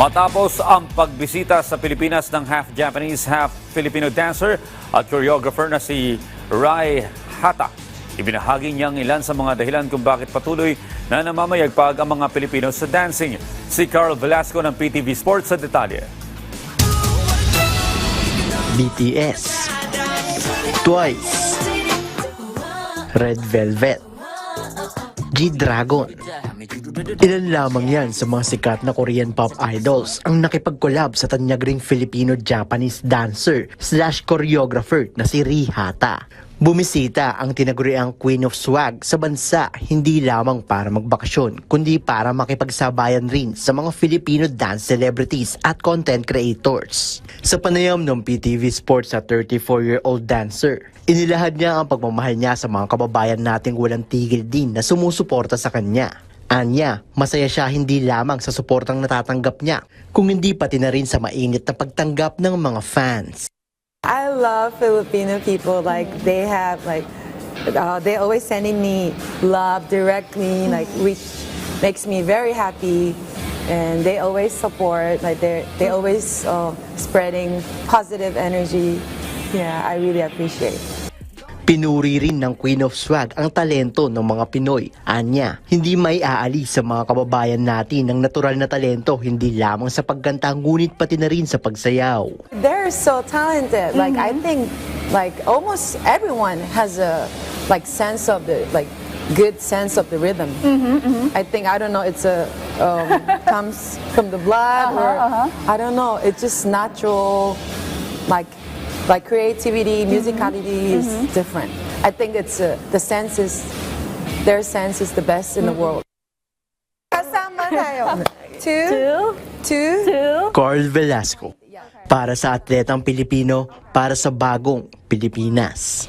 Matapos ang pagbisita sa Pilipinas ng half-Japanese, half-Filipino dancer at choreographer na si Rai Hata, ibinahagi niyang ilan sa mga dahilan kung bakit patuloy na namamayagpag ang mga Pilipino sa dancing. Si Carl Velasco ng PTV Sports sa detalye. BTS, Twice, Red Velvet, G-Dragon. Ilan lamang yan sa mga sikat na Korean pop idols ang nakipag-collab sa tanyag ring Filipino-Japanese dancer / choreographer na si Rai Hata. Bumisita ang tinaguriang Queen of Swag sa bansa hindi lamang para magbakasyon, kundi para makipagsabayan rin sa mga Filipino dance celebrities at content creators. Sa panayam ng PTV Sports sa 34-year-old dancer, inilahad niya ang pagmamahal niya sa mga kababayan nating walang tigil din na sumusuporta sa kanya. Anya, masaya siya hindi lamang sa suportang natatanggap niya, kung hindi pati na rin sa mainit na pagtanggap ng mga fans. I love Filipino people. Like they have they always sending me love directly, like which makes me very happy. And they always support. Like they always spreading positive energy. Yeah, I really appreciate. Pinuri rin ng Queen of Swag ang talento ng mga Pinoy. Anya, hindi may aalis sa mga kababayan natin ng natural na talento, hindi lamang sa pagkanta ngunit pati na rin sa pagsayaw. They're so talented. Like I think like almost everyone has a sense of the good sense of the rhythm. I think I don't know, it's a comes from the blood or I don't know, it's just natural, like creativity, musicality is different. I think it's their sense is the best in the world. Kasama tayo. Two. Carl Velasco, para sa atletang Pilipino, para sa bagong Pilipinas.